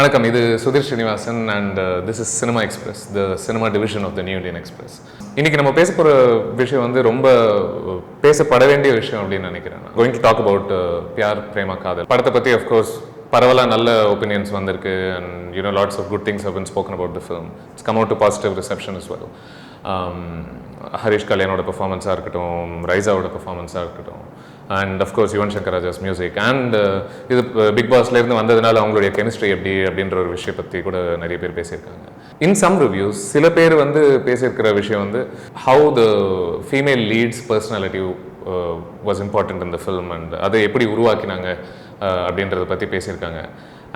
வணக்கம், இது Sudhir Srinivasan and this is Cinema Express, the Cinema division of the New Indian Express. இன்னைக்கு நம்ம பேச போகிற விஷயம் வந்து ரொம்ப பேசப்பட வேண்டிய விஷயம் அப்படின்னு நினைக்கிறேன். Going to talk about Pyaar Prema Kaadhal படத்தை பற்றி. அஃப்கோர்ஸ் பரவலாக நல்ல ஒப்பீனியன்ஸ் வந்திருக்கு and you know lots of good things have been spoken about the film. It's come out to positive reception as well. Harish கல்யாணோட பெர்ஃபார்மன்ஸாக இருக்கட்டும், ரைசாவோட பெர்ஃபார்மன்ஸாக இருக்கட்டும், and of course Yuvan Shankar Raja's music and இது பிக் பாஸ்லேருந்து வந்ததுனால அவங்களுடைய கெமிஸ்ட்ரி எப்படி அப்படின்ற ஒரு விஷயம் பற்றி கூட நிறைய பேர் பேசியிருக்காங்க. இன் சம் ரிவ்யூஸ் சில பேர் வந்து பேசியிருக்கிற விஷயம் வந்து how the female leads personality was important in the film அண்ட் அதை எப்படி உருவாக்கினாங்க அப்படின்றத பற்றி பேசியிருக்காங்க.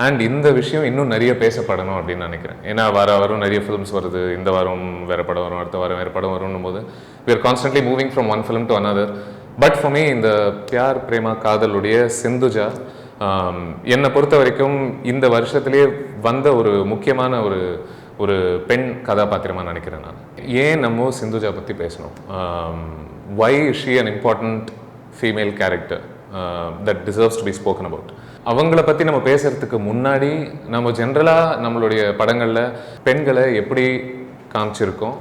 அண்ட் இந்த விஷயம் இன்னும் நிறைய பேசப்படணும் அப்படின்னு நினைக்கிறேன். ஏன்னா வாரம் நிறைய ஃபிலிம்ஸ் வருது. இந்த வாரம் வேறு படம் வரும், அடுத்த வாரம் வேறு படம் வரும்னும் போது we are constantly moving from one film to another. But for me இந்த பியார் பிரேமா காதலுடைய சிந்துஜா என்னை பொறுத்த வரைக்கும் இந்த வருஷத்துலேயே வந்த ஒரு முக்கியமான ஒரு பெண் கதாபாத்திரமாக நினைக்கிறேன் நான். ஏன் நம்ம சிந்துஜா பற்றி பேசணும்? why is she an important female character that deserves to be spoken about? அவங்கள பற்றி நம்ம பேசுகிறதுக்கு முன்னாடி நம்ம ஜென்ரலாக நம்மளுடைய படங்களில் பெண்களை எப்படி காமிச்சிட்ருக்கோம்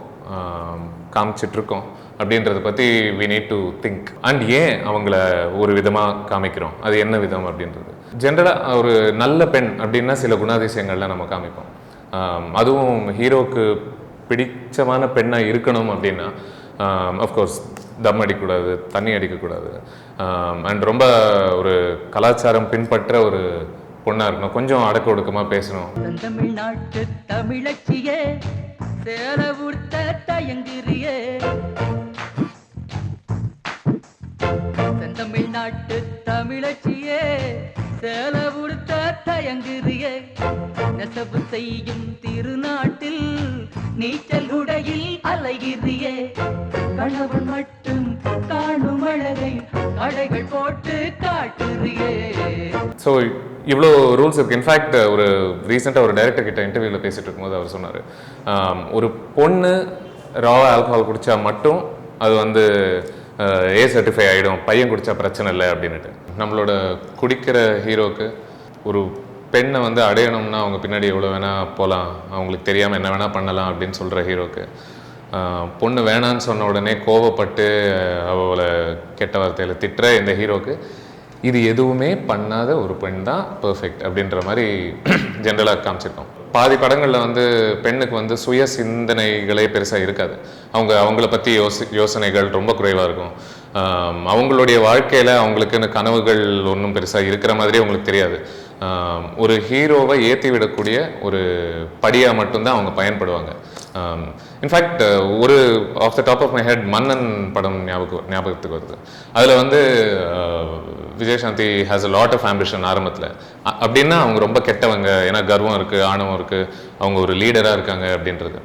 அப்படின்றத பற்றி we need to think. And ஏன் அவங்கள ஒரு விதமாக காமிக்கிறோம், அது என்ன விதம் அப்படின்றது. ஜென்ரலாக ஒரு நல்ல பெண் அப்படின்னா சில குணாதிசயங்கள்லாம் நம்ம காமிப்போம். அதுவும் ஹீரோக்கு பிடிச்சமான பெண்ணாக இருக்கணும் அப்படின்னா அஃப்கோர்ஸ் தம் அடிக்கக்கூடாது, தண்ணி அடிக்கக்கூடாது, அண்ட் ரொம்ப ஒரு கலாச்சாரம் பின்பற்ற ஒரு பொண்ணாக இருக்கணும், கொஞ்சம் அடக்க ஒடுக்கமாக பேசணும். தமிழ்நாட்டு தமிழச்சியே சேலவுர்த்த தயங்கிரியே, தமிழ்நாட்டு தமிழச்சியே சேலவுர்த்த தயங்கிரியே, நெசவு செய்யும் திருநாட்டில் நீச்சல் உடையில் அலைகிறியே, கணவன் மட்டும் காணும் அழகை அடைகள் போட்டு காட்டுறியே. ஸோ இவ்வளோ ரூல்ஸ் இருக்குது. இன்ஃபேக்ட் ஒரு ரீசெண்டாக ஒரு டைரக்டர் கிட்ட இன்டர்வியூவில் பேசிகிட்டு இருக்கும்போது அவர் சொன்னார், ஒரு பொண்ணு ராவா ஆல்கஹால் குடித்தா மட்டும் அது வந்து ஏ சர்டிஃபை ஆகிடும், பையன் குடித்தா பிரச்சனை இல்லை அப்படின்ட்டு. நம்மளோட குடிக்கிற ஹீரோக்கு ஒரு பெண்ணை வந்து அடையணும்னா அவங்க பின்னாடி எவ்வளோ வேணால் போகலாம், அவங்களுக்கு தெரியாமல் என்ன வேணால் பண்ணலாம் அப்படின்னு சொல்கிற ஹீரோக்கு பொண்ணு வேணான்னு சொன்ன உடனே கோவப்பட்டு அவளை கெட்ட வார்த்தையில் திட்டுற இந்த ஹீரோக்கு இது எதுவுமே பண்ணாத ஒரு பெண் தான் பர்ஃபெக்ட் அப்படின்ற மாதிரி ஜென்ரலாக காமிச்சிருக்கோம். பாதி படங்களில் வந்து பெண்ணுக்கு வந்து சுய சிந்தனைகளே பெருசாக இருக்காது. அவங்கள பற்றி யோசனைகள் ரொம்ப குறைவாக இருக்கும். அவங்களுடைய வாழ்க்கையில் அவங்களுக்குன்னு கனவுகள் ஒன்றும் பெருசாக இருக்கிற மாதிரி அவங்களுக்கு தெரியாது. ஒரு ஹீரோவை ஏற்றி விடக்கூடிய ஒரு படியாக மட்டும்தான் அவங்க பயன்படுவாங்க. இன்ஃபேக்ட் ஒரு of the top of my head Mannan படம் ஞாபகத்துக்கு வருது. அதில் வந்து Vijayashanti has a lot of ambition ஆரம்பத்தில். அப்படின்னா அவங்க ரொம்ப கெட்டவங்க, ஏன்னா கர்வம் இருக்குது, ஆணவம் இருக்குது, அவங்க ஒரு லீடராக இருக்காங்க அப்படின்றது.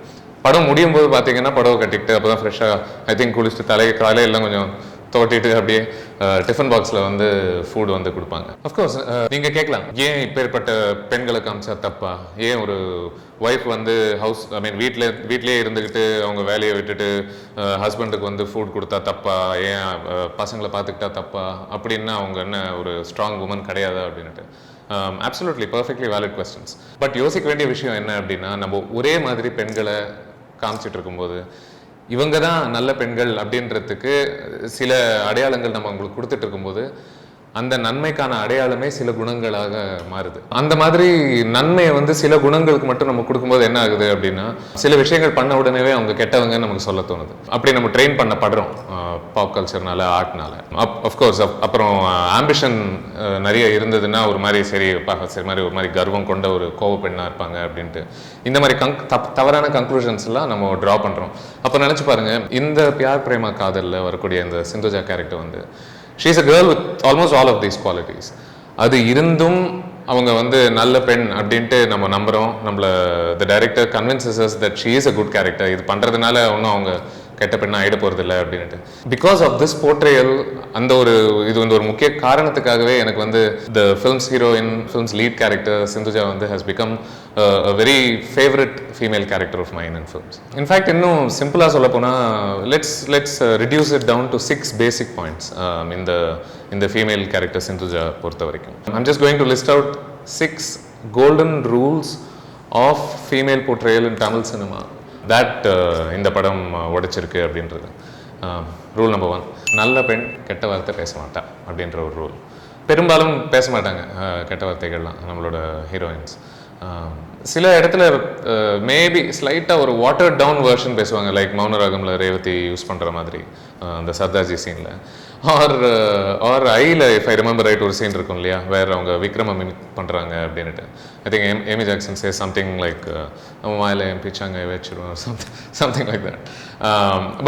படம் முடியும் போது பார்த்தீங்கன்னா புடவை கட்டிக்கிட்டு அப்போ தான் ஃப்ரெஷ்ஷாக ஐ திங்க் குளிச்சுட்டு காலையெல்லாம் கொஞ்சம் தோட்டிட்டு அப்படியே டிஃபன் பாக்ஸில் வந்து ஃபுட் வந்து கொடுப்பாங்க. அஃப்கோர்ஸ் நீங்கள் கேட்கலாம், ஏன் இப்பேற்பட்ட பெண்களை காமிச்சா தப்பா? ஏன் ஒரு ஒய்ஃப் வந்து வீட்டிலே இருந்துக்கிட்டு அவங்க வேலையை விட்டுட்டு ஹஸ்பண்டுக்கு வந்து ஃபுட் கொடுத்தா தப்பா? ஏன் பசங்களை பார்த்துக்கிட்டா தப்பா? அப்படின்னா அவங்க என்ன ஒரு ஸ்ட்ராங் உமன் கிடையாதா அப்படின்ட்டு. Absolutely perfectly valid questions. But யோசிக்க வேண்டிய விஷயம் என்ன அப்படின்னா, நம்ம ஒரே மாதிரி பெண்களை காமிச்சிட்டு இருக்கும்போது இவங்க தான் நல்ல பெண்கள் அப்படின்றதுக்கு சில அடையாளங்கள் நம்ம அவங்களுக்கு கொடுத்துட்டு இருக்கும்போது அந்த நன்மைக்கான அடையாளமே சில குணங்களாக மாறுது. அந்த மாதிரி நன்மையை வந்து சில குணங்களுக்கு மட்டும் நம்ம கொடுக்கும்போது என்ன ஆகுது அப்படின்னா, சில விஷயங்கள் பண்ண உடனே அவங்க கெட்டவங்கன்னு நமக்கு சொல்ல தோணுது. அப்படி நம்ம ட்ரெயின் பண்ணப்படுறோம் பாப் கல்ச்சர்னால, ஆர்ட்னால. அஃப்கோர்ஸ் அப்புறம் ஆம்பிஷன் நிறைய இருந்ததுன்னா ஒரு மாதிரி சரி மாதிரி ஒரு மாதிரி கர்வம் கொண்ட ஒரு கோவ பெண்ணாக இருப்பாங்க அப்படின்ட்டு இந்த மாதிரி தவறான கன்க்ளூஷன்ஸ்லாம் நம்ம ட்ரா பண்ணுறோம். அப்போ நினச்சி பாருங்க, இந்த பியார் பிரேமா காதலில் வரக்கூடிய இந்த சிந்துஜா கேரக்டர் வந்து she is a girl with almost all of these qualities. அது இருந்தும் அவங்க வந்து நல்ல பெண் அப்படின்ட்டு நம்ம நம்புகிறோம். நம்மள the director convinces us that she is a good character. இது பண்ணுறதுனால ஒன்றும் அவங்க கெட்ட பெண்ணா ஆகிட போகிறதில்ல அப்படின்ட்டு. பிகாஸ் ஆஃப் திஸ் போர்ட்ரேயல், இது வந்து ஒரு முக்கிய காரணத்துக்காகவே எனக்கு வந்து the film's heroine, film's lead character Sindhuja வந்து has become a very favorite female character of mine in films. In fact, இன்னும் சிம்பிளாக சொல்ல போனால் let's reduce it down to 6 basic points in the female character Sindhuja பொறுத்த வரைக்கும். I'm just going to list out 6 golden rules of female portrayal in Tamil cinema that இந்த படம் உடைச்சிருக்கு அப்படின்றது. Rule number 1, நல்ல பெண் கெட்ட வார்த்தை பேச மாட்டா அப்படின்ற ஒரு ரூல். பெரும்பாலும் பேச மாட்டாங்க கெட்ட வார்த்தைகள்லாம் நம்மளோட ஹீரோயின்ஸ். சில இடத்துல மேபி ஸ்லைட்டாக ஒரு வாட்டர் டவுன் வெர்ஷன் பேசுவாங்க, லைக் மௌனராகமில் ரேவதி யூஸ் பண்ணுற மாதிரி அந்த சர்தார்ஜி சீனில். ஆர் ஐயில் இஃப் ஐ ரிமெம்பர் ரைட் ஒரு சீன் இருக்கும் இல்லையா, வேறு அவங்க விக்ரம மிமிக் பண்ணுறாங்க அப்படின்ட்டு. I think Amy Jackson say something like நம்ம வாயில் என் பிச்சாங்க வச்சிருவோம், something like that.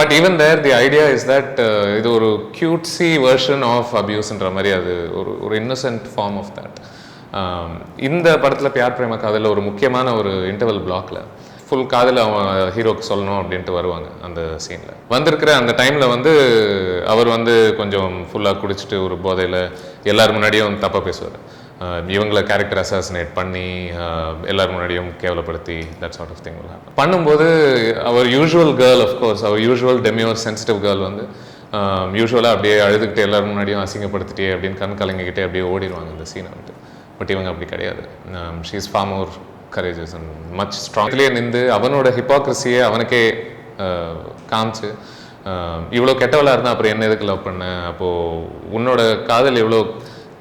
But even there the idea is that இது ஒரு கியூட்ஸி வெர்ஷன் ஆஃப் அபியூஸ்ன்ற மாதிரி, அது ஒரு இன்னசென்ட் ஃபார்ம் ஆஃப் தட். இந்த படத்தில் பியார் பிரேம காதலில் ஒரு முக்கியமான ஒரு இன்டர்வல் பிளாக்ல ஃபுல் காதல் அவன் ஹீரோக்கு சொல்லணும் அப்படின்ட்டு வருவாங்க. அந்த சீனில் வந்திருக்கிற அந்த டைமில் வந்து அவர் வந்து கொஞ்சம் ஃபுல்லாக குடிச்சிட்டு ஒரு போதையில் எல்லார் முன்னாடியும் தப்பாக பேசுவார். இவங்களை கேரக்டர் அசாசினேட் பண்ணி எல்லார் முன்னாடியும் கேவலப்படுத்தி தட் சார்ட் ஆஃப் திங் பண்ணும்போது அவர் யூஷுவல் கேர்ள், அஃப்கோர்ஸ் அவர் யூஷுவல் டெமியோர் சென்சிட்டிவ் கேர்ள் வந்து யூஷுவலாக அப்படியே அழுதுகிட்டு எல்லார் முன்னாடியும் அசிங்கப்படுத்திட்டே அப்படின்னு கண் கலங்கிக்கிட்டே அப்படியே ஓடிடுவாங்க அந்த சீனை வந்து. பட் இவங்க அப்படி கிடையாது. She is far more courageous and much ஸ்ட்ராங்லேயே நின்று அவனோட ஹிப்பாக்ரஸியை அவனுக்கே காமிச்சு, இவ்வளோ கெட்டவளாக இருந்தால் அப்புறம் என்ன எதுக்கு லவ் பண்ண, அப்போது உன்னோட காதல் எவ்வளோ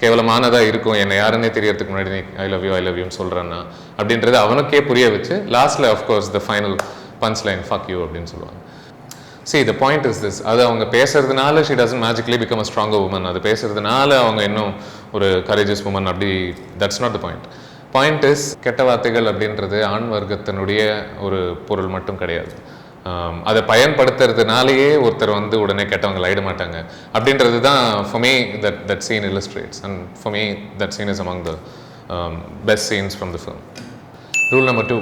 கேவலமானதாக இருக்கும், என்னை யாருன்னே தெரியறதுக்கு முன்னாடி நீ ஐ லவ் யூன்னு சொல்கிறேன்னா அப்படின்றது அவனுக்கே புரிய வச்சு லாஸ்ட்டில் of course the final punch line fuck you அப்படின்னு சொல்லுவாங்க. See, the point is this. அது அவங்க பேசுறதுனால she doesn't magically become a stronger woman. அது பேசுறதுனால அவங்க இன்னும் ஒரு courageous woman அப்படி, that's not the point. Point is, கெட்ட வார்த்தைகள் அப்படின்றது ஆண் வர்க்கத்தினுடைய ஒரு பொருள் மட்டும் கிடையாது. அதை பயன்படுத்துறதுனாலேயே ஒருத்தர் வந்து உடனே கெட்டவங்க ஆயிட மாட்டாங்க அப்படின்றது தான் for me that scene illustrates, and for me that scene is among the best scenes from the film. Rule number 2,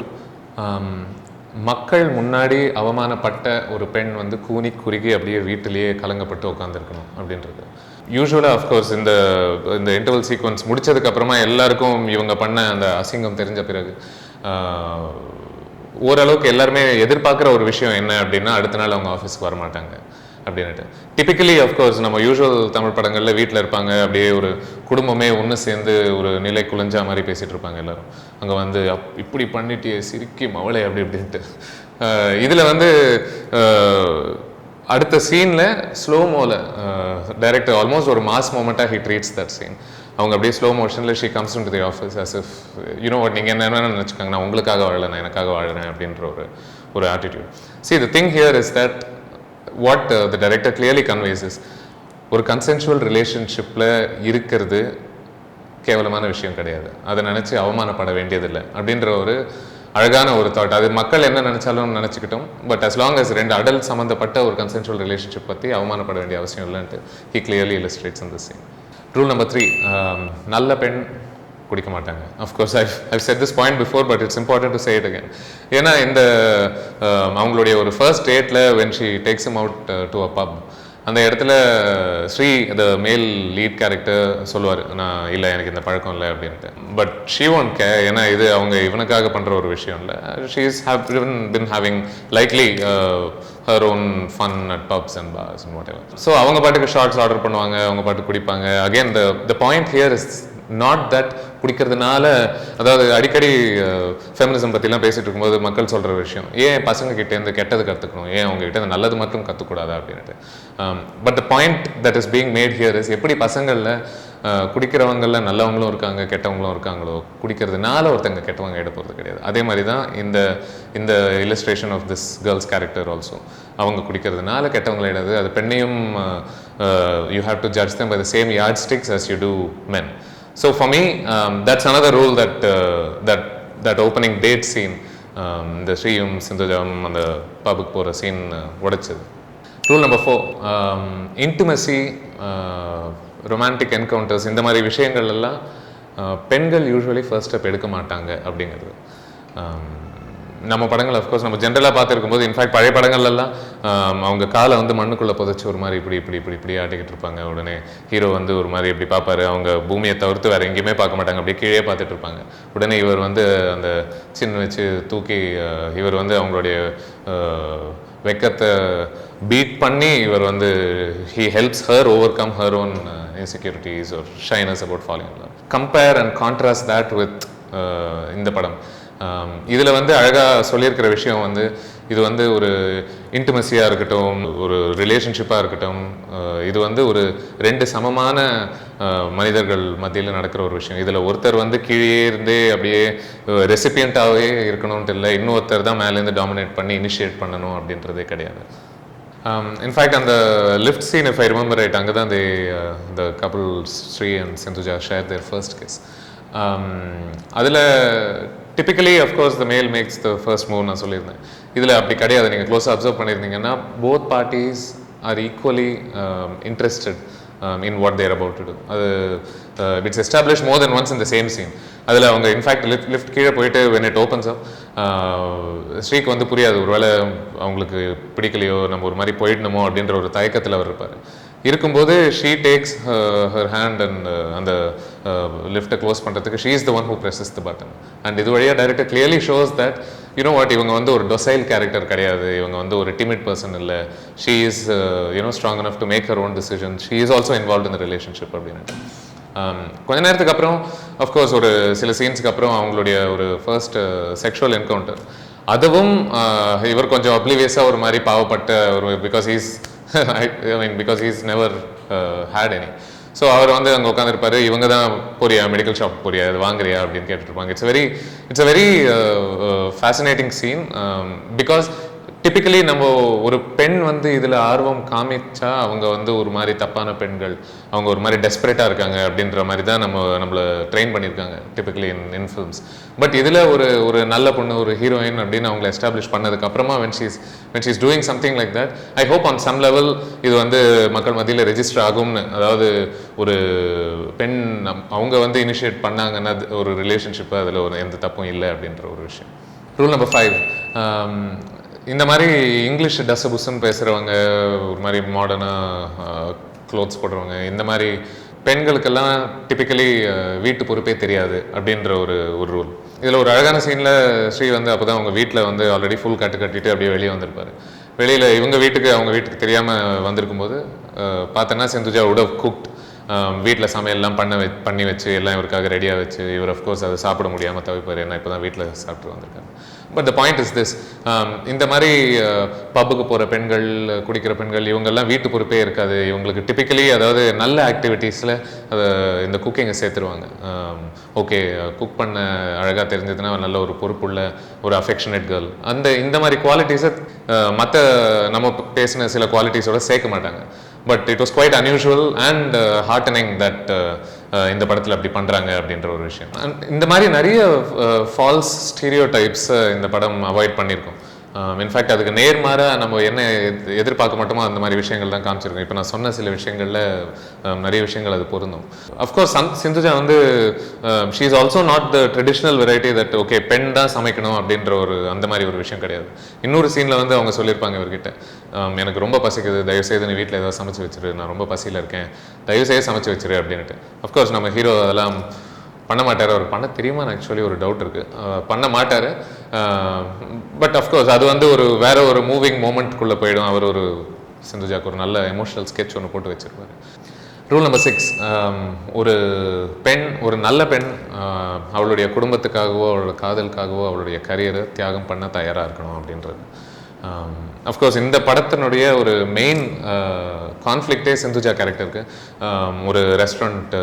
மக்கள் முன்னாடி அவமானப்பட்ட ஒரு பெண் வந்து கூனி குறுகி அப்படியே வீட்டிலேயே கலங்கப்பட்டு உட்காந்துருக்கணும் அப்படின்றது. யூஸ்வலாக அஃப்கோர்ஸ் இந்த இன்டர்வல் சீக்வன்ஸ் முடிச்சதுக்கப்புறமா எல்லாருக்கும் இவங்க பண்ண அந்த அசிங்கம் தெரிஞ்ச பிறகு ஓரளவுக்கு எல்லாருமே எதிர்பார்க்குற ஒரு விஷயம் என்ன அப்படின்னா அடுத்த நாள் அவங்க ஆஃபீஸ்க்கு வரமாட்டாங்க அப்படின்ட்டு. டிப்பிக்கலி அஃப்கோர்ஸ் நம்ம யூஸ்வல் தமிழ் படங்களில் வீட்டில் இருப்பாங்க, அப்படியே ஒரு குடும்பமே ஒன்று சேர்ந்து ஒரு நிலை குலைஞ்சா மாதிரி பேசிகிட்டு இருப்பாங்க எல்லாரும். அங்கே வந்து இப்படி பண்ணிட்டு சிரிக்கி மவளை அப்படி அப்படின்ட்டு. இதில் வந்து அடுத்த சீனில் ஸ்லோமோவில் டைரக்டர் ஆல்மோஸ்ட் ஒரு மாஸ் மூமெண்ட்டாக ஹி ட்ரீட்ஸ் தட் சீன். அவங்க அப்படியே ஸ்லோ மோஷனில் she comes into the office as if you know what, நீங்கள் என்ன நினச்சிக்காங்க, நான் உங்களுக்காக வாழலை, நான் எனக்காக வாழறேன் அப்படின்ற ஒரு attitude. See, the thing here is that what the director clearly conveys is, ஒரு கன்சென்சுவல் ரிலேஷன்ஷிப்பில் இருக்கிறது கேவலமான விஷயம் கிடையாது, அதை நினச்சி அவமானப்பட வேண்டியதில்லை அப்படின்ற ஒரு அழகான ஒரு தாட். அது மக்கள் என்ன நினச்சாலும் நினச்சிக்கிட்டோம், பட் as long as ரெண்டு அடல்ட் சம்மந்தப்பட்ட ஒரு கன்சென்சுவல் ரிலேஷன்ஷிப் பற்றி அவமானப்பட வேண்டிய அவசியம் இல்லைன்ட்டு he clearly illustrates in this scene. Rule number 3, நல்ல பெண் குடிக்க மாட்டாங்க. Of course I've said this point before, but it's important to say it again. ஏன்னா இந்த அவங்களுடைய ஒரு ஃபர்ஸ்ட் டேட்டில் when she takes him out to a pub, அந்த இடத்துல ஸ்ரீ the மேல் லீட் கேரக்டர் சொல்லுவார், நான் இல்லை எனக்கு இந்த பழக்கம் இல்லை அப்படின்ட்டு. பட் she won't care, ஏன்னா இது அவங்க இவனுக்காக பண்ணுற ஒரு விஷயம் இல்லை. she's been having likely her own fun at pubs and bars and whatever. So அவங்க பாட்டுக்கு ஷார்ட்ஸ் ஆர்டர் பண்ணுவாங்க, அவங்க பாட்டுக்கு குடிப்பாங்க. Again, the point here is not that குடிக்கிறதுனால, அதாவது அடிக்கடி ஃபெமினிசம் பற்றிலாம் பேசிகிட்டு இருக்கும்போது மக்கள் சொல்கிற விஷயம், ஏன் பசங்க கிட்டேருந்து கெட்டது கற்றுக்கணும், ஏன் அவங்க கிட்டே நல்லது மட்டும் கற்றுக்கூடாதா அப்படின்ட்டு. But the point that is being made here is, எப்படி பசங்களில் குடிக்கிறவங்களில் நல்லவங்களும் இருக்காங்க கெட்டவங்களும் இருக்காங்களோ, குடிக்கிறதுனால ஒருத்தங்க கெட்டவங்க ஆகிட போகிறது கிடையாது. அதே மாதிரி தான் இந்த illustration of this girls character also, அவங்க குடிக்கிறதுனால கெட்டவங்களாயிடாது. அது பெண்ணையும் you have to judge them by the same yardsticks as you do men. So for me, that's another rule that opening date scene, the ஸ்ரீயும் சிந்துஜாவும் அந்த பப்புக்கு போகிற சீன் உடைச்சது. Rule number 4, intimacy, romantic encounters, இந்த மாதிரி விஷயங்கள் எல்லாம் பெண்கள் யூஸ்வலி ஃபர்ஸ்ட் ஸ்டெப் எடுக்க மாட்டாங்க அப்படிங்கிறது. நம்ம படங்கள் அஃப்கோர்ஸ் நம்ம ஜென்ரலாக பார்த்துருக்கும்போது, இன்ஃபேக்ட் பழைய படங்கள்லாம் அவங்க காலை வந்து மண்ணுக்குள்ளே புதைச்சி ஒரு மாதிரி இப்படி ஆட்டிக்கிட்டு இருப்பாங்க. உடனே ஹீரோ வந்து ஒரு மாதிரி இப்படி பார்ப்பாரு, அவங்க பூமியை தவிர்த்து வேறு எங்கேயுமே பார்க்க மாட்டாங்க, அப்படியே கீழே பார்த்துட்டு இருப்பாங்க. உடனே இவர் வந்து அந்த சின்ன வச்சு தூக்கி இவர் வந்து அவங்களுடைய வெக்கத்தை பீட் பண்ணி இவர் வந்து he helps her overcome her own insecurities or shyness about falling in love. Compare and contrast that with இந்த படம். இதில் வந்து அழகாக சொல்லியிருக்கிற விஷயம் வந்து இது வந்து ஒரு இன்டிமசியாக இருக்கட்டும், ஒரு ரிலேஷன்ஷிப்பாக இருக்கட்டும், இது வந்து ஒரு 2 சமமான மனிதர்கள் மத்தியில் நடக்கிற ஒரு விஷயம். இதில் ஒருத்தர் வந்து கீழே இருந்தே அப்படியே ரெசிபியண்ட்டாகவே இருக்கணும்ட்டு இல்லை, இன்னொருத்தர் தான் மேலேருந்து டாமினேட் பண்ணி இனிஷியேட் பண்ணணும் அப்படின்றதே கிடையாது. இன்ஃபேக்ட் அந்த lift scene, if I remember right, அங்கே தான் the couple Sri and Sindhuja shared their first kiss. அதில் டிப்பிக்கலி அஃப்கோர்ஸ் த மேல் மேக்ஸ் த ஃபர்ஸ்ட் மூவ் நான் சொல்லியிருந்தேன். இதில் அப்படி கிடையாது. நீங்கள் க்ளோஸாக அப்சர்வ் பண்ணியிருந்தீங்கன்னா both parties are equally interested in what they're about to do. அது it's establish more than once in the same scene. அதில் அவங்க இன்ஃபேக்ட் லிஃப்ட் கீழே போயிட்டு when it opens up, ஸ்ரீக்கு வந்து புரியாது, ஒருவேளை அவங்களுக்கு பிடிக்கலையோ, நம்ம ஒரு மாதிரி போயிடணுமோ அப்படின்ற ஒரு தயக்கத்தில் அவர் இருப்பார். இருக்கும்போது she takes her hand and அந்த லிஃப்ட்டை க்ளோஸ் பண்ணுறதுக்கு she is the one who presses the button. And இது வழியாக director clearly shows that you know what, இவங்க வந்து ஒரு டொசைல் கேரக்டர் கிடையாது, இவங்க வந்து ஒரு டிமிட் பர்சன் இல்லை, she is strong enough to make her own decision, she is also involved in the relationship அப்படின்னு. கொஞ்ச நேரத்துக்கு அப்புறம் அஃப்கோர்ஸ் ஒரு சில சீன்ஸுக்கு அப்புறம் அவங்களுடைய ஒரு ஃபர்ஸ்ட் செக்ஷுவல் என்கவுண்டர், அதுவும் இவர் கொஞ்சம் அப்ளிவியஸாக ஒரு மாதிரி பாவப்பட்ட ஒரு because he's never had any. So அவர் வந்து அங்கே உட்காந்துருப்பாரு, இவங்க தான் போறியா மெடிக்கல் ஷாப் போறியா, இது வாங்குறியா அப்படின்னு கேட்டுருப்பாங்க. It's a very fascinating scene because typically நம்ம ஒரு பெண் வந்து இதில் ஆர்வம் காமிச்சா அவங்க வந்து ஒரு மாதிரி தப்பான பெண்கள், அவங்க ஒரு மாதிரி டெஸ்பரேட்டாக இருக்காங்க அப்படின்ற மாதிரி தான் நம்மளை ட்ரெயின் பண்ணியிருக்காங்க டிப்பிக்கலி இன் ஃபில்ம்ஸ். பட் இதில் ஒரு நல்ல பொண்ணு, ஒரு ஹீரோயின் அப்படின்னு அவங்கள எஸ்டாப்ளிஷ் பண்ணதுக்கு அப்புறமா when she's doing something like that, I hope on some level இது வந்து மக்கள் மத்தியில் ரெஜிஸ்டர் ஆகும்னு. அதாவது ஒரு பெண் அவங்க வந்து இனிஷியேட் பண்ணாங்கன்னா ஒரு ரிலேஷன்ஷிப்பு, அதில் எந்த தப்பும் இல்லை அப்படின்ற ஒரு விஷயம். ரூல் நம்பர் 5, இந்த மாதிரி இங்கிலீஷ் டஸ்ஸபுஸ்ன்னு பேசுகிறவங்க, ஒரு மாதிரி மாடர்னாக க்ளோத்ஸ் போடுறவங்க, இந்த மாதிரி பெண்களுக்கெல்லாம் டிப்பிக்கலி வீட்டு பொறுப்பே தெரியாது அப்படின்ற ஒரு ரூல். இதில் ஒரு அழகான சீனில் ஸ்ரீ வந்து அப்போ தான் அவங்க வீட்டில் வந்து ஆல்ரெடி ஃபுல் கட்டிட்டு அப்படியே வெளியே வந்திருப்பார். வெளியில் அவங்க வீட்டுக்கு தெரியாமல் வந்திருக்கும்போது பார்த்தோன்னா சிந்துஜா would have cooked, வீட்டில் சமையல்லாம் பண்ணி வச்சு எல்லாம் இவருக்காக ரெடியாக வச்சு, இவர் அஃப்கோர்ஸ் அதை சாப்பிட முடியாமல் தவிப்பார், ஏன்னா இப்போ தான் வீட்டில் சாப்பிட்டு வந்திருக்காங்க. But the point is this, இந்த மாதிரி பப்புக்கு போகிற பெண்கள், குடிக்கிற பெண்கள், இவங்கெல்லாம் வீட்டு பொறுப்பே இருக்காது இவங்களுக்கு டிப்பிக்கலி. அதாவது நல்ல ஆக்டிவிட்டீஸில் இந்த குக்கிங்கை சேர்த்துருவாங்க. ஓகே, குக் பண்ண அழகாக தெரிஞ்சதுன்னா நல்ல ஒரு பொறுப்புள்ள ஒரு அஃபெக்ஷனேட் கேர்ள், இந்த மாதிரி குவாலிட்டிஸை மற்ற நம்ம பேசின சில குவாலிட்டிஸோட சேர்க்க மாட்டாங்க. But it was quite unusual and heartening that இந்த படத்தில் அப்படி பண்ணுறாங்க அப்படின்ற ஒரு விஷயம். இந்த மாதிரி நிறைய ஃபால்ஸ் ஸ்டீரியோ டைப்ஸ் இந்த படம் அவாய்ட் பண்ணியிருக்கோம். இன்ஃபேக்ட் அதுக்கு நேர்மாறாக நம்ம என்ன எதிர்பார்க்க மாட்டோமோ அந்த மாதிரி விஷயங்கள் தான் காமிச்சிருக்கோம். இப்போ நான் சொன்ன சில விஷயங்களில் நிறைய விஷயங்கள் அது பொருந்தும். அஃப்கோர்ஸ் சிந்துஜா வந்து she is also not the traditional variety that okay பெண் தான் சமைக்கணும் அப்படின்ற அந்த மாதிரி ஒரு விஷயம் கிடையாது. இன்னொரு சீனில் வந்து அவங்க சொல்லியிருப்பாங்க இவர்கிட்ட, எனக்கு ரொம்ப பசிக்குது, தயவுசெய்து நீ வீட்டில் ஏதாவது சமைச்சு வச்சிரு, நான் ரொம்ப பசியில் இருக்கேன், தயவுசெய்து சமைச்சு வச்சிரு அப்படின்ட்டு. அஃப்கோர்ஸ் நம்ம ஹீரோ அதெல்லாம் பண்ண மாட்டார். அவர் பண்ண தெரியுமா ஆக்சுவலி ஒரு டவுட் இருக்குது, பண்ண மாட்டார். பட் அஃப்கோர்ஸ் அது வந்து வேற ஒரு மூவிங் மூமெண்ட்குள்ளே போயிடும். அவர் ஒரு சிந்துஜாக்கு ஒரு நல்ல எமோஷனல் ஸ்கெட்ச் ஒன்று போட்டு வச்சிருப்பார். ரூல் நம்பர் 6, ஒரு நல்ல பெண் அவளுடைய குடும்பத்துக்காகவோ அவளோட காதலுக்காகவோ அவளுடைய கரியரை தியாகம் பண்ண தயாராக இருக்கணும் அப்படின்றது. அஃப்கோர்ஸ் இந்த படத்தினுடைய ஒரு மெயின் கான்ஃப்ளிக்டே சிந்துஜா கேரக்டருக்கு, ஒரு ரெஸ்டாரண்ட்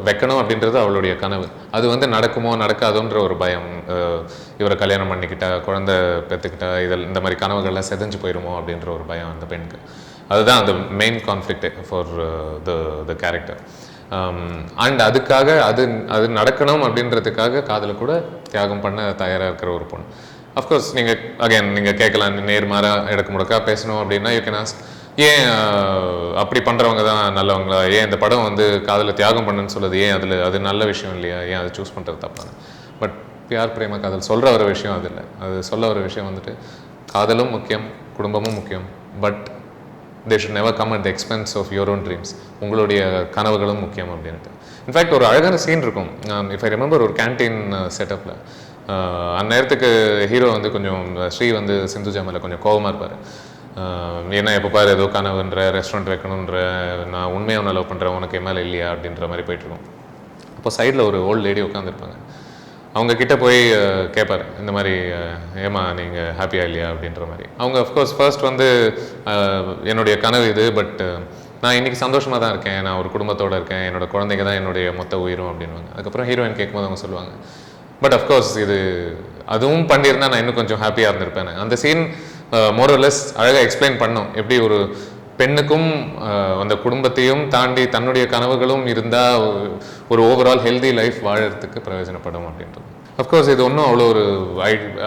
வைக்கணும் அப்படின்றது அவளுடைய கனவு. அது வந்து நடக்குமோ நடக்காதோன்ற ஒரு பயம், இவரை கல்யாணம் பண்ணிக்கிட்டா, குழந்தை பெற்றுக்கிட்டா, இந்த மாதிரி கனவுகள்லாம் செதஞ்சு போயிடுமோ அப்படின்ற ஒரு பயம் அந்த பெண்ணுக்கு. அதுதான் அந்த மெயின் கான்ஃப்ளிக்டே ஃபார் த கேரக்டர். அண்ட் அதுக்காக அது நடக்கணும் அப்படின்றதுக்காக காதலை கூட தியாகம் பண்ண தயாராக இருக்கிற ஒரு பொண்ணு. அஃப்கோர்ஸ் நீங்கள் கேட்கலாம், நேர்மாறாக இடக்கு முடக்கா பேசணும் அப்படின்னா யூ கேன் ஆஸ்க், ஏன் அப்படி பண்ணுறவங்க தான் நல்லவங்களா, ஏன் இந்த படம் வந்து காதலை தியாகம் பண்ணுன்னு சொல்லுது, ஏன் அது நல்ல விஷயம் இல்லையா, ஏன் அதை சூஸ் பண்ணுறது தப்பான? பட் பியார் பிரேம காதல் சொல்கிற ஒரு விஷயம் அது இல்லை. அது சொல்ல ஒரு விஷயம் வந்துட்டு காதலும் முக்கியம், குடும்பமும் முக்கியம், but they should never come at the expense of your own dreams. உங்களுடைய கனவுகளும் முக்கியம் அப்படின்ட்டு. இன்ஃபேக்ட் ஒரு அழகான சீன் இருக்கும், இஃப் ஐ ரிமெம்பர், ஒரு கேன்டீன் செட்டப்பில் அந்நேரத்துக்கு ஹீரோ வந்து கொஞ்சம் ஸ்ரீ வந்து சிந்துஜா மேலே கொஞ்சம் கோபமாக இருப்பார். ஏன்னா எப்போ பாரு ஏதோ கனவுன்ற, ரெஸ்டாரண்ட் வைக்கணுன்ற, நான் உண்மையாக ஒன்று லவ் பண்ணுறேன், உனக்கு என் மேலே இல்லையா அப்படின்ற மாதிரி போயிட்டுருக்கோம். அப்போ சைடில் ஒரு ஓல்டு லேடி உட்காந்துருப்பாங்க. அவங்க கிட்ட போய் கேட்பார் இந்த மாதிரி ஏமா நீங்கள் ஹாப்பியாக இல்லையா அப்படின்ற மாதிரி. அவங்க அஃப்கோர்ஸ் ஃபர்ஸ்ட் வந்து என்னுடைய கனவு இது, பட் நான் இன்றைக்கி சந்தோஷமாக தான் இருக்கேன், நான் ஒரு குடும்பத்தோடு இருக்கேன், என்னோட குழந்தைங்க தான் என்னுடைய மொத்த உயிரும் அப்படின்வாங்க. அதுக்கப்புறம் ஹீரோயின் கேட்கும்போது அவங்க சொல்லுவாங்க, பட் அஃப்கோர்ஸ் இது அதுவும் பண்ணியிருந்தா நான் இன்னும் கொஞ்சம் ஹாப்பியாக இருந்திருப்பேன். அந்த சீன் மோரலெஸ் அழகாக எக்ஸ்பிளைன் பண்ணோம், எப்படி ஒரு பெண்ணுக்கும் அந்த குடும்பத்தையும் தாண்டி தன்னுடைய கனவுகளும் இருந்தால் ஒரு ஓவரால் ஹெல்தி லைஃப் வாழறதுக்கு பிரயோஜனப்படும் அப்படின்றது. அஃப்கோர்ஸ் இது ஒன்றும் அவ்வளோ ஒரு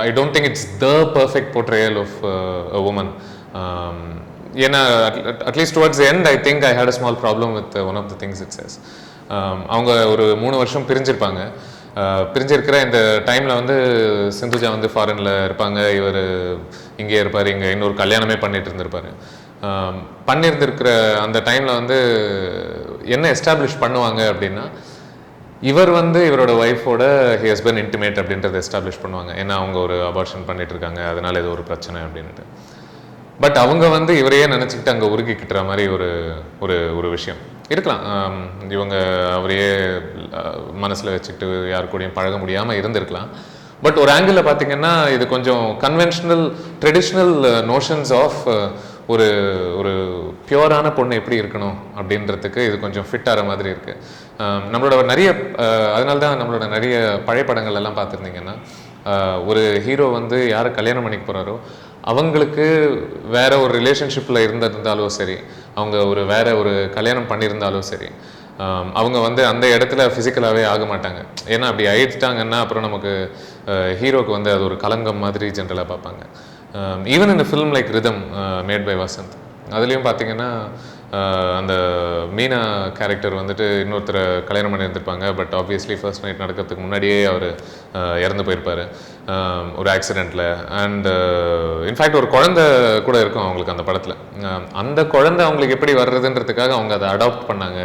I don't think it's the perfect portrayal of a woman. ஏன்னா at least towards end I think I had a small problem with one of the things it says. அவங்க ஒரு 3 வருஷம் பிரிஞ்சிருப்பாங்க. பிரிஞ்சிருக்கிற இந்த டைமில் வந்து சிந்துஜா வந்து ஃபாரினில் இருப்பாங்க, இவர் இங்கே இருப்பார், இங்கே இன்னொரு கல்யாணமே பண்ணிட்டு இருந்திருப்பார். பண்ணியிருந்திருக்கிற அந்த டைமில் வந்து என்ன எஸ்டாப்ளிஷ் பண்ணுவாங்க அப்படின்னா, இவர் வந்து இவரோட ஒய்ஃபோட ஹி ஹஸ் பீன் இன்டிமேட் அப்படின்றத எஸ்டாப்ளிஷ் பண்ணுவாங்க. ஏன்னா அவங்க ஒரு அபார்ஷன் பண்ணிட்டு இருக்காங்க, அதனால ஏதோ ஒரு பிரச்சனை அப்படின்ட்டு. பட் அவங்க வந்து இவரையே நினச்சிக்கிட்டு அங்கே உருகிக்கிட்டுற மாதிரி ஒரு விஷயம் இருக்கலாம். இவங்க அவரையே மனசில் வச்சுக்கிட்டு யாரு கூடயும் பழக முடியாமல் இருந்திருக்கலாம். பட் ஒரு ஆங்கிளில் பார்த்தீங்கன்னா இது கொஞ்சம் கன்வென்ஷனல் ட்ரெடிஷ்னல் நோஷன்ஸ் ஆஃப் ஒரு ஒரு பியூரான பொண்ணு எப்படி இருக்கணும் அப்படின்றதுக்கு இது கொஞ்சம் ஃபிட் ஆகிற மாதிரி இருக்குது. நம்மளோட நிறைய அதனால தான் நம்மளோட நிறைய பழைய படங்கள் எல்லாம் பார்த்துருந்தீங்கன்னா, ஒரு ஹீரோ வந்து யாரை கல்யாணம் பண்ணிக்க போகிறாரோ அவங்களுக்கு வேற ஒரு ரிலேஷன்ஷிப்பில் இருந்திருந்தாலும் சரி, அவங்க வேற ஒரு கல்யாணம் பண்ணியிருந்தாலும் சரி, அவங்க வந்து அந்த இடத்துல ஃபிசிக்கலாகவே ஆக மாட்டாங்க. ஏன்னா அப்படி ஆயிடுச்சிட்டாங்கன்னா அப்புறம் நமக்கு ஹீரோக்கு வந்து அது ஒரு களங்கம் மாதிரி ஜென்ரலாக பார்ப்பாங்க. ஈவன் இந்த film like Rhythm made by Vasanth, அதுலேயும் பார்த்தீங்கன்னா அந்த மீனா கேரக்டர் வந்துட்டு இன்னொருத்தரை கல்யாணம் பண்ணியிருந்திருப்பாங்க. பட் ஆப்வியஸ்லி ஃபர்ஸ்ட் நைட் நடக்கிறதுக்கு முன்னாடியே அவர் இறந்து போயிருப்பார் ஒரு ஆக்சிடெண்ட்டில். அண்ட் இன்ஃபேக்ட் ஒரு குழந்தை கூட இருக்கும் அவங்களுக்கு அந்த படத்தில். அந்த குழந்தை அவங்களுக்கு எப்படி வர்றதுன்றதுக்காக அவங்க அதை அடாப்ட் பண்ணாங்க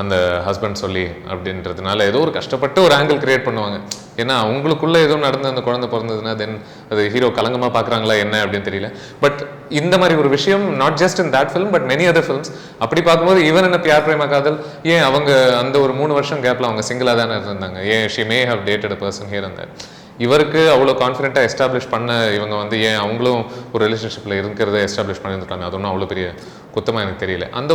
அந்த ஹஸ்பண்ட் சொல்லி அப்படின்றதுனால ஏதோ ஒரு கஷ்டப்பட்டு ஒரு ஆங்கிள் கிரியேட் பண்ணுவாங்க. ஏன்னா அவங்களுக்குள்ள ஏதோ நடந்து அந்த குழந்தை பிறந்ததுன்னா தென் அது ஹீரோ கலங்கமாக பார்க்குறாங்களா என்ன அப்படின்னு தெரியல. பட் இந்த மாதிரி ஒரு விஷயம் not just in that film but many other films அப்படி பார்க்கும்போது ஈவன் என்ன பியார் பிரேம காதல், ஏன் அவங்க அந்த ஒரு 3 வருஷம் கேப்பில் அவங்க சிங்கிளாக தானே இருந்தாங்க, ஏன் she may have dated a person here and that. இவருக்கு அவ்வளோ கான்ஃபிடென்ட்டாக எஸ்டாப்ளிஷ் பண்ண இவங்க வந்து ஏன் அவங்களும் ஒரு ரிலேஷன்ஷிப்பில் இருக்கிறத எஸ்டாப்ளிஷ் பண்ணியிருக்காங்க, அது ஒன்றும் அவ்வளோ பெரிய குத்தமாக எனக்கு தெரியல. அந்த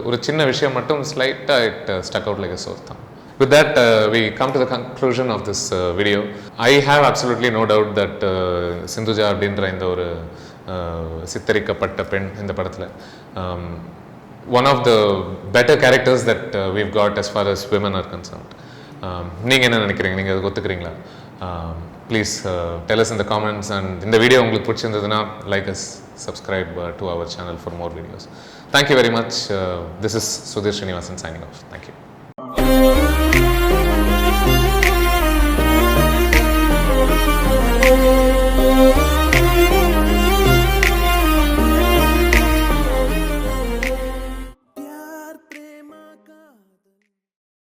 ஒரு சின்ன விஷயம் மட்டும் ஸ்லைட்டாக it stuck out like a sore thumb. With that, we come to the conclusion of this video. I have absolutely no doubt that Sindhuja அப்படின்ற இந்த ஒரு சித்தரிக்கப்பட்ட பெண் இந்த படத்தில் one of the better characters that we've got as far as women are concerned. நீங்கள் என்ன நினைக்கிறீங்க? நீங்கள் அதுக்கு ஒத்துக்கிறீங்களா? Please tell us in the comments, and இந்த வீடியோ உங்களுக்கு பிடிச்சிருந்ததுன்னா like us, subscribe to our channel for more videos. Thank you very much. This is Sudhir Srinivasan signing off. Thank you.